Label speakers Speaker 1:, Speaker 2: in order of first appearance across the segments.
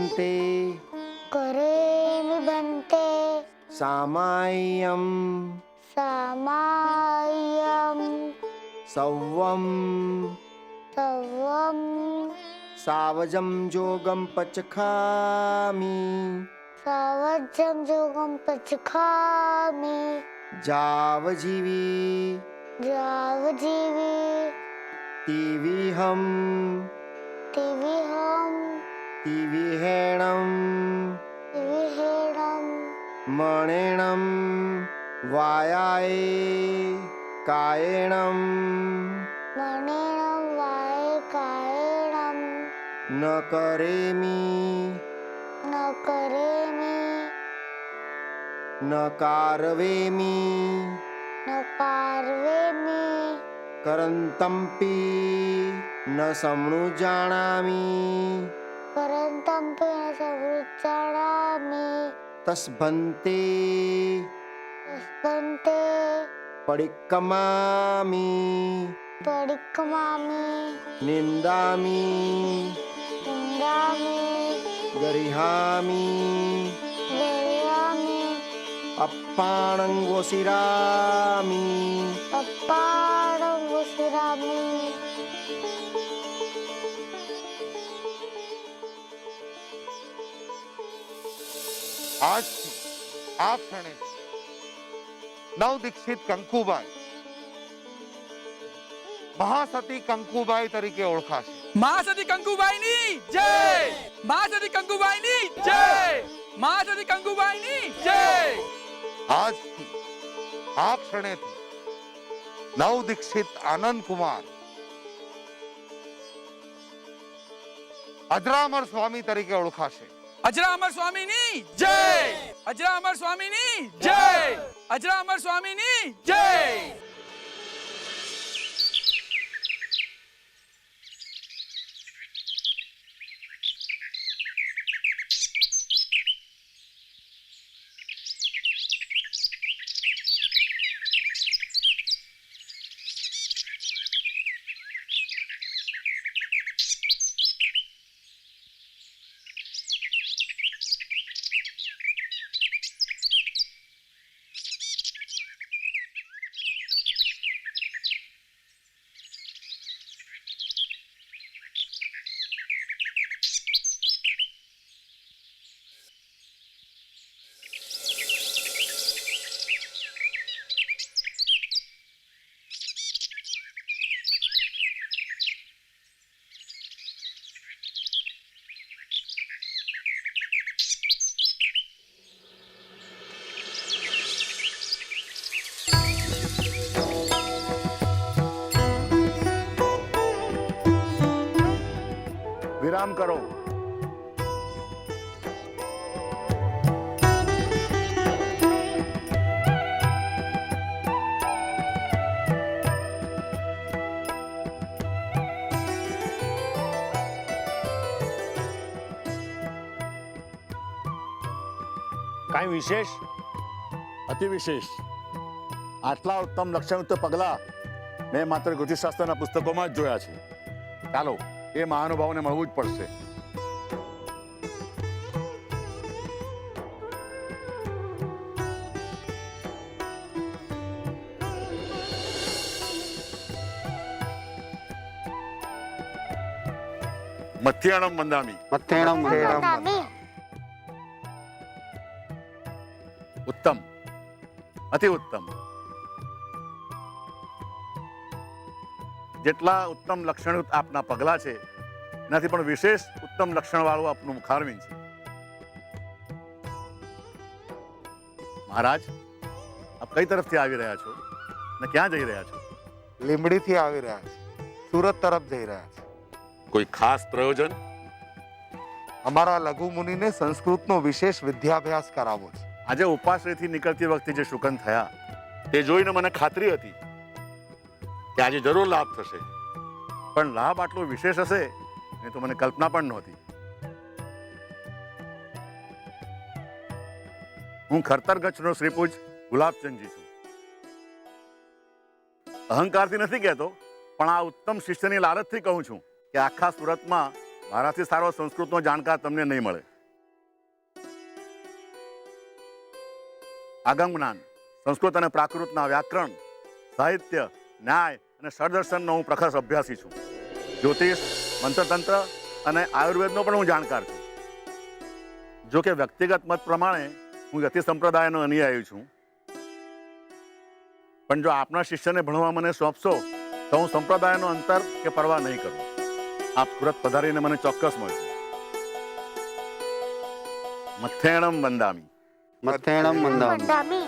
Speaker 1: बन्ते
Speaker 2: करेमि बन्ते
Speaker 1: सामाय्यं
Speaker 2: सामाय्यं
Speaker 1: सव्वं
Speaker 2: तवं
Speaker 1: सावजं जोगं पचखामि
Speaker 2: सावज्यं जोगं पचखामि
Speaker 1: जावजीवी
Speaker 2: जावजीवी
Speaker 1: तिविहं
Speaker 2: तिविहं
Speaker 1: तिविहेणं
Speaker 2: तिविहेणं
Speaker 1: मणेणं वायाय कायेणं
Speaker 2: मणिनं वायकायेणं
Speaker 1: न करेमि
Speaker 2: न करेमि
Speaker 1: न कारवेमि
Speaker 2: न कार्वेमि
Speaker 1: करन्तमपि न समनुजानामि
Speaker 2: परन्तमपि न संवृत्तामि
Speaker 1: तस्बन्ते
Speaker 2: तस्बन्ते
Speaker 1: परिक्रमामि
Speaker 2: परिक्रमामि
Speaker 1: निन्दामि
Speaker 2: निन्दामि
Speaker 1: गरिहामि
Speaker 2: गयामि
Speaker 1: अप्पाणं वसिरामि
Speaker 2: अप्पाडं विश्रामि
Speaker 3: આજથી આ ક્ષણે નવદીક્ષિત કંકુબાઈ મહાસતી કંકુબાઈ તરીકે ઓળખાશે.
Speaker 4: મહાસતી કંકુબાઈની જય! મહાસતી કંકુબાઈની જય! મહાસતી કંકુબાઈની જય!
Speaker 3: આજથી આ ક્ષણેથી નવદીક્ષિત આનંદ કુમાર અજરામર સ્વામી તરીકે ઓળખાશે.
Speaker 4: અજરામર સ્વામીની જય! અજરામર સ્વામીની જય! અજરામર સ્વામીની જય!
Speaker 5: વિરામ કરો. કાંઈ વિશેષ? અતિ વિશેષ. આટલા ઉત્તમ લક્ષણયુક્ત પગલા મેં માત્ર જ્યોતિષશાસ્ત્રના પુસ્તકોમાં જ જોયા છે. ચાલો, એ મહાનુભાવોને મળવું જ પડશે. મથ્યાણમ વંદામી.
Speaker 2: વંદામિ
Speaker 5: ઉત્તમ, અતિ ઉત્તમ. જેટલા ઉત્તમ લક્ષણયુક્ત આપના પગલા છે એનાથી પણ વિશેષ ઉત્તમ લક્ષણવાળું આપનું મુખારવિંદ છે. મહારાજ, આપ કઈ તરફથી આવી રહ્યા છો અને ક્યાં જઈ રહ્યા છો?
Speaker 3: લીંબડીથી આવી રહ્યા છે, સુરત તરફ જઈ રહ્યા છે.
Speaker 5: કોઈ ખાસ પ્રયોજન?
Speaker 3: અમારા લઘુ મુનિને સંસ્કૃતનો વિશેષ વિદ્યાભ્યાસ કરાવવો છે.
Speaker 5: આજે ઉપાશ્રયથી નીકળતી વખતે જે શુકન થયા તે જોઈને મને ખાતરી હતી કે આજે જરૂર લાભ થશે, પણ લાભ આટલો વિશેષ હશે એ તો મને કલ્પના પણ નહોતી. હું ખરતર ગચ્છનો શ્રીપૂજ ગુલાબચંદજી છું. અહંકારથી નથી કહેતો, પણ આ ઉત્તમ શિષ્યની લાલચથી કહું છું કે આખા સુરતમાં મારાથી સારો સંસ્કૃતનો જાણકાર તમને નહીં મળે. આગમ જ્ઞાન, સંસ્કૃત અને પ્રાકૃતના વ્યાકરણ, સાહિત્ય, ન્યાય અને ષડદર્શનનો હું પ્રખર અભ્યાસી છું. જ્યોતિષ, મંત્રતંત્ર અને આયુર્વેદનો પણ હું જાણકાર છું. જો કે વ્યક્તિગત મત પ્રમાણે હું યતિ સંપ્રદાયનો અનુયાયી છું. પણ જો આપના શિષ્યને ભણવા મને સોંપશો તો હું સંપ્રદાયનો અંતર કે પરવા નહીં કરું. આપ સુરત પધારીને મને ચોક્કસ મળજો. મથેણમ વંદામી.
Speaker 1: મથેણમ મંદામી.
Speaker 2: મંદામી.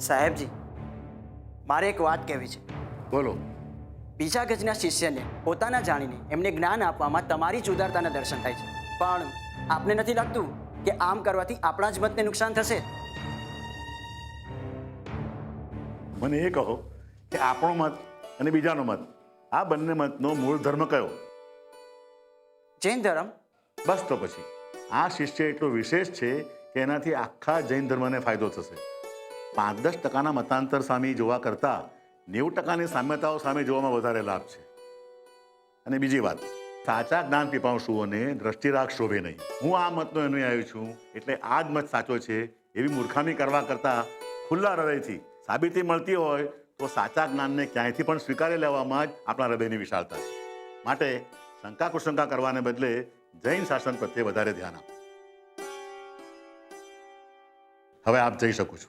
Speaker 6: સાહેબજી, મારે એક વાત કહેવી છે.
Speaker 5: બોલો.
Speaker 6: બીજા ગજના શિષ્યને પોતાના જાણીને એમને જ્ઞાન આપવામાં તમારી જ ઉદારતાના દર્શન થાય છે. પણ આપને નથી લાગતું કે આમ કરવાથી આપણા જ મતને નુકસાન થશે?
Speaker 5: મને એ કહો કે આપણો મત અને બીજાનો મત, આ બંને મતનો મૂળ ધર્મ કયો?
Speaker 6: જૈન ધર્મ.
Speaker 5: બસ તો પછી આ શિષ્ય એટલો વિશેષ છે કે એનાથી આખા જૈન ધર્મને ફાયદો થશે. 5-10% મતાંતર સામે જોવા કરતાં 90% સામ્યતાઓ સામે જોવામાં વધારે લાભ છે. અને બીજી વાત, સાચા જ્ઞાન પીપાસુઓને દ્રષ્ટિરાગ શોભે નહીં. હું આ મતનો અનુયાયી છું એટલે આ જ મત સાચો છે એવી મૂર્ખામી કરવા કરતાં ખુલ્લા હૃદયથી સાબિતી મળતી હોય તો સાચા જ્ઞાનને ક્યાંયથી પણ સ્વીકારી લેવામાં જ આપણા હૃદયની વિશાળતા છે. માટે શંકા કુશંકા કરવાને બદલે જૈન શાસન પ્રત્યે વધારે ધ્યાન આપો. હવે આપ જઈ શકો છો.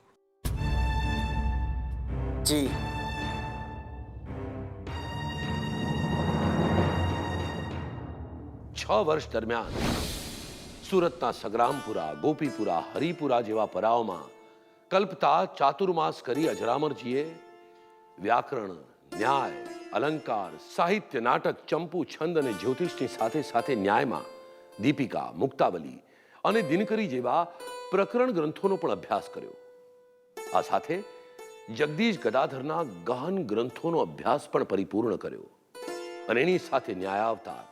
Speaker 6: જી.
Speaker 7: છ વર્ષ દરમિયાન સુરતના સંગ્રામપુરા, ગોપીપુરા, હરિપુરા જેવા પરાઓમાં કલ્પતા ચાતુર્માસ કરી અજરામરજીએ વ્યાકરણ, ન્યાય, અલંકાર, સાહિત્ય, નાટક, ચંપુ, છંદ અને જ્યોતિષની સાથે સાથે ન્યાયમાં દીપિકા, મુક્તાવલી અને દિનકરી જેવા પ્રકરણ ગ્રંથોનો પણ અભ્યાસ કર્યો. આ સાથે જગદીશ ગદાધરના ગહન ગ્રંથોનો અભ્યાસ પણ પરિપૂર્ણ કર્યો અને એની સાથે ન્યાયાવતાર,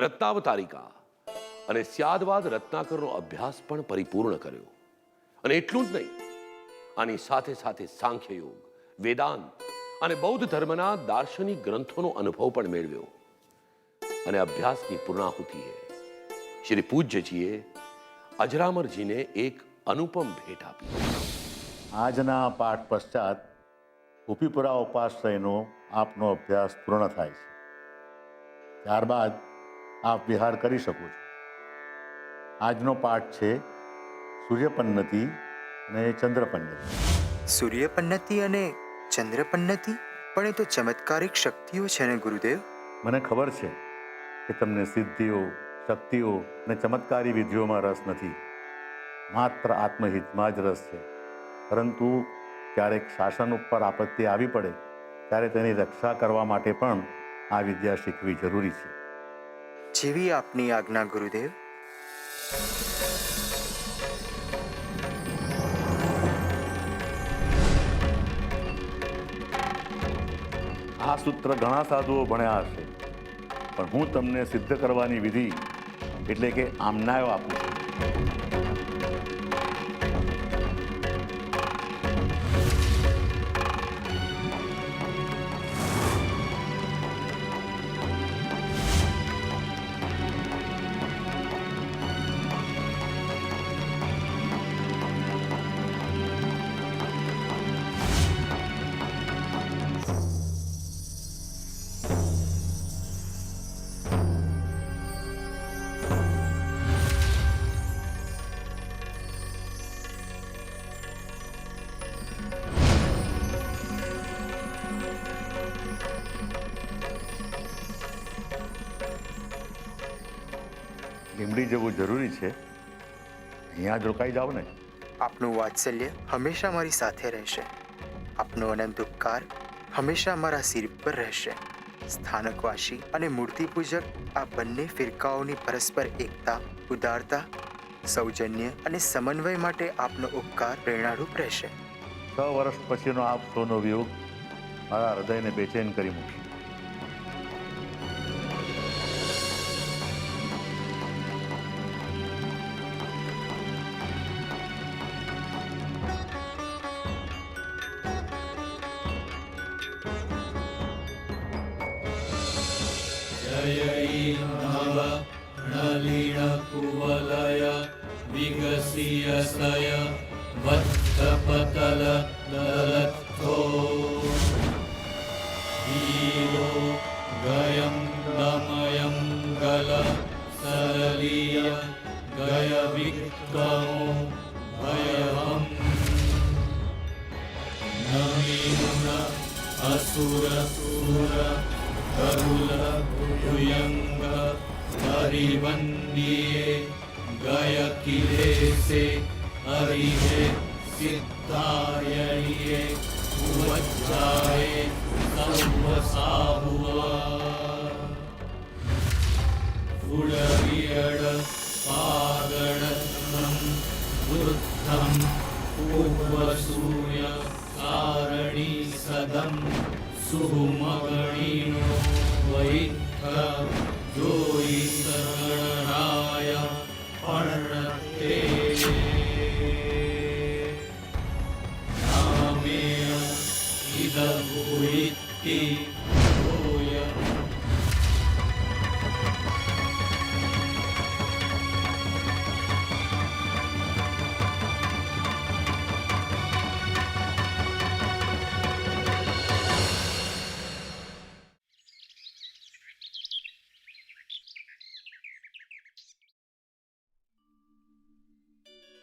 Speaker 7: રત્નાવતારિકા અને સ્યાદવાદ રત્નાકરનો અભ્યાસ પણ પરિપૂર્ણ કર્યો. અને એટલું જ નહીં, આની સાથે સાથે સાંખ્ય યોગ, વેદાંત અને બૌદ્ધ ધર્મના દાર્શનિક ગ્રંથોનો અનુભવ પણ મેળવ્યો. અને અભ્યાસની પૂર્ણાહુતિએ શ્રી પૂજ્યજીએ અજરામરજીને એક અનુપમ ભેટ આપી.
Speaker 5: આજના પાઠ પશ્ચાત ગોપીપુરા ઉપાશ્રયનો આપનો અભ્યાસ પૂર્ણ થાય છે. ત્યારબાદ આપ વિહાર કરી શકો છો. આજનો પાઠ છે સૂર્યપન્નતિ અને ચંદ્રપન્નતિ.
Speaker 8: સૂર્યપન્નતિ અને ચંદ્રપન્નતિ? પણ એ તો ચમત્કારિક શક્તિઓ છે ને ગુરુદેવ.
Speaker 5: મને ખબર છે કે તમને સિદ્ધિઓ, શક્તિઓ અને ચમત્કારી વિધિઓમાં રસ નથી. માત્ર આત્મહિતમાં જ રસ છે. પરંતુ ક્યારેક શાસન ઉપર આપત્તિ આવી પડે ત્યારે તેની રક્ષા કરવા માટે પણ આ વિદ્યા શીખવી જરૂરી છે.
Speaker 8: જેવી આપની આજ્ઞા ગુરુદેવ.
Speaker 5: આ સૂત્ર ઘણા સાધુઓ ભણ્યા હશે, પણ હું તમને સિદ્ધ કરવાની વિધિ એટલે કે આમનાયો આપું છું. લીમડી જવું જરૂરી છે, અહીંયા જ રોકાઈ જાવ ને.
Speaker 8: આપનું વાત્સલ્ય હંમેશા મારી સાથે રહેશે. આપનો અનંત ઉપકાર હંમેશા મારા સિર પર રહેશે. સ્થાનકવાસી અને મૂર્તિ પૂજક આ બંને ફિરકાઓની પરસ્પર એકતા, ઉદારતા, સૌજન્ય અને સમન્વય માટે આપનો ઉપકાર પ્રેરણારૂપ રહેશે.
Speaker 5: 6 વર્ષ પછીનો આપ સૌનો વિયોગ મારા હૃદયને બેચેન કરી મૂકશે.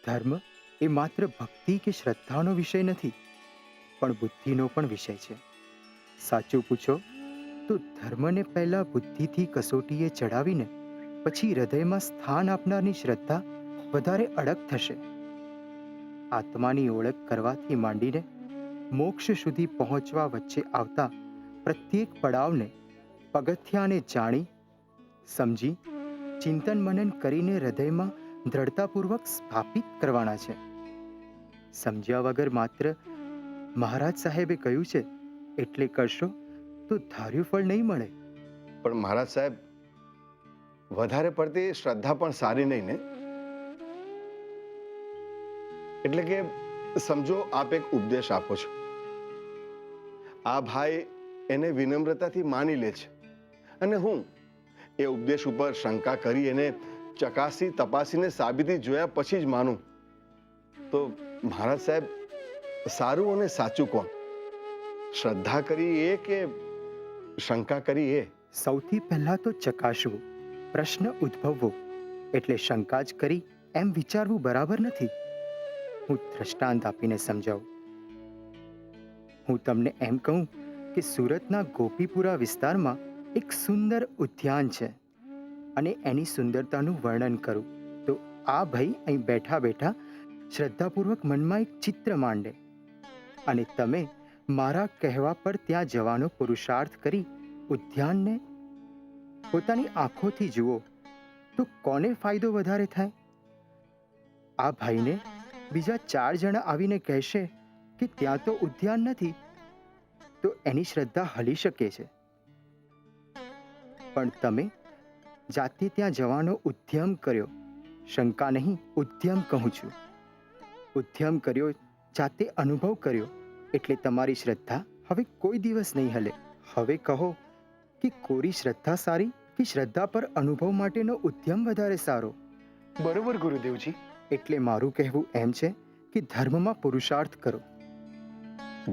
Speaker 8: ધર્મ એ માત્ર ભક્તિ કે શ્રદ્ધાનો વિષય નથી, પણ બુદ્ધિનો પણ વિષય છે. સાચું પૂછો તો ધર્મને પહેલા બુદ્ધિથી કસોટીએ ચડાવીને પછી હૃદયમાં સ્થાન આપનારની શ્રદ્ધા વધારે અડગ થશે. આત્માની ઓળખ કરવાથી માંડીને મોક્ષ સુધી પહોંચવા વચ્ચે આવતા પ્રત્યેક પડાવને, પગથિયાને જાણી, સમજી, ચિંતન મનન કરીને હૃદયમાં દ્રઢતાપૂર્વક સ્થાપિત કરવાના છે. સમજ્યા વગર માત્ર મહારાજ સાહેબે કહ્યું છે એટલે કરશો તો ધાર્યું ફળ નહીં મળે.
Speaker 9: પણ મહારાજ સાહેબ, વધારે પડતી શ્રદ્ધા પણ સારી નહીં ને? એટલે કે સમજો, આપ એક ઉપદેશ આપો છો, આ ભાઈ એને વિનમ્રતાથી માની લે છે, અને હું એ ઉપદેશ ઉપર શંકા કરી એને ચકાસી તપાસીને સાબિતી જોયા પછી જ માનું, તો મહારાજ સાહેબ, સારું અને સાચું કોણ? શ્રદ્ધા કરી એ કે શંકા કરી એ?
Speaker 8: સૌથી પહેલા તો ચકાસવું, પ્રશ્ન ઉદ્ભવવો, એટલે શંકા જ કરી એમ વિચારવું બરાબર નથી. હું દ્રષ્ટાંત આપીને સમજાવું. હું તમને એમ કહું કે સુરતના ગોપીપુરા વિસ્તારમાં એક સુંદર ઉદ્યાન છે અને એની સુંદરતાનું વર્ણન કરું તો આ ભાઈ અહીં બેઠા બેઠા શ્રદ્ધાપૂર્વક મનમાં એક ચિત્ર માંડે અને તમે મારા કહેવા પર ત્યાં જવાનો પુરુષાર્થ કરી ઉદ્યાનને પોતાની આંખોથી જુઓ, તો કોને ફાયદો વધારે થાય? આ ભાઈને બીજા 4 જણા આવીને કહેશે કે ત્યાં તો ઉદ્યાન નથી, તો એની શ્રદ્ધા હલી શકે છે. પણ તમે જાતે ત્યાં જવાનો ઉદ્યમ કર્યો, શંકા નહીં ઉદ્યમ કહું છું, ઉદ્યમ કર્યો, જાતે અનુભવ કર્યો, એટલે તમારી શ્રદ્ધા હવે કોઈ દિવસ નહીં હલે. હવે કહો કે કોરી શ્રદ્ધા સારી કે શ્રદ્ધા પર અનુભવ માટેનો ઉદ્યમ વધારે સારો?
Speaker 10: બરોબર ગુરુદેવજી.
Speaker 8: એટલે મારું કહેવું એમ છે કે ધર્મમાં પુરુષાર્થ કરો.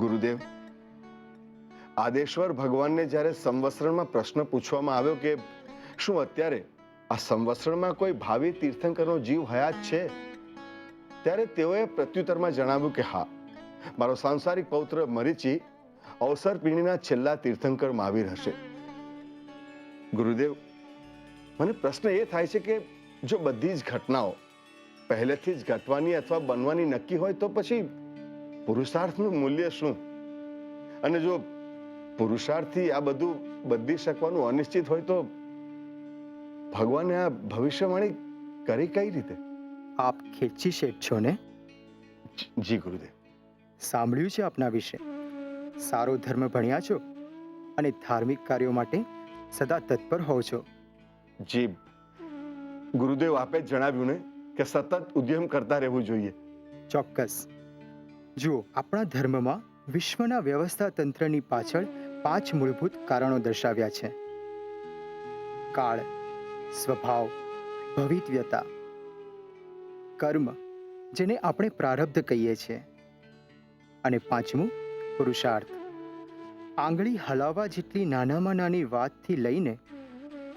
Speaker 9: ગુરુદેવ, આદેશ્વર ભગવાનને જ્યારે સંવત્સરણમાં પ્રશ્ન પૂછવામાં આવ્યો કે શું અત્યારે આ સંવત્સરણમાં કોઈ ભાવિ તીર્થંકરનો જીવ હયાત છે, ત્યારે તેઓએ પ્રત્યુત્તરમાં જણાવ્યું કે હા, મારો સાંસારિક પૌત્ર મરીચી અવસર પીણીના છેલ્લા તીર્થંકર મહાવીર હશે. ગુરુદેવ, મને પ્રશ્ન એ થાય છે કે જો બધી જ ઘટનાઓ પહેલેથી જ ઘટવાની અથવા બનવાની નક્કી હોય તો પછી પુરુષાર્થનું મૂલ્ય શું? અને જો પુરુષાર્થથી આ બધું બદલી શકવાનું અનિશ્ચિત હોય તો ભગવાને આ ભવિષ્યવાણી કરી કઈ રીતે?
Speaker 8: આપ ખેંચી શેઠ છો ને?
Speaker 9: જી ગુરુદેવ.
Speaker 8: સાંભળ્યું છે આપના વિશે. સારો ધર્મ ભણ્યા છો અને ધાર્મિક કાર્યો માટે સદા તત્પર હોવ છો.
Speaker 9: જી ગુરુદેવ, આપે જ જણાવ્યું ને કે સતત ઉદ્યમ કરતા રહેવું જોઈએ.
Speaker 8: ચોક્કસ. જુઓ, આપણા ધર્મમાં વિશ્વના વ્યવસ્થા તંત્રની પાછળ 5 મૂળભૂત કારણો દર્શાવ્યા છે: કાળ, સ્વભાવ, ભવિતવ્યતા, કર્મ જેને આપણે પ્રારબ્ધ કહીએ છીએ, અને 5મું પુરુષાર્થ. આંગળી હલાવવા જેટલી નાનામાં નાની વાતથી લઈને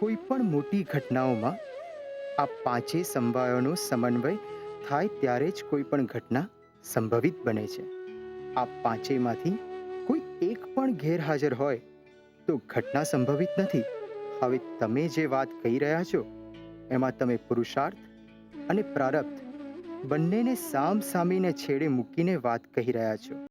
Speaker 8: કોઈ પણ મોટી ઘટનાઓમાં આ 5 સમવાયોનો સમન્વય થાય ત્યારે જ કોઈ પણ ઘટના સંભવિત બને છે. આ 5માંથી કોઈ એક પણ ગેરહાજર હોય તો ઘટના સંભવિત નથી. હવે તમે જે વાત કહી રહ્યા છો એમાં તમે પુરુષાર્થ અને પ્રારબ્ધ બંનેને સામ સામીને છેડે મૂકીને વાત કહી રહ્યા છો.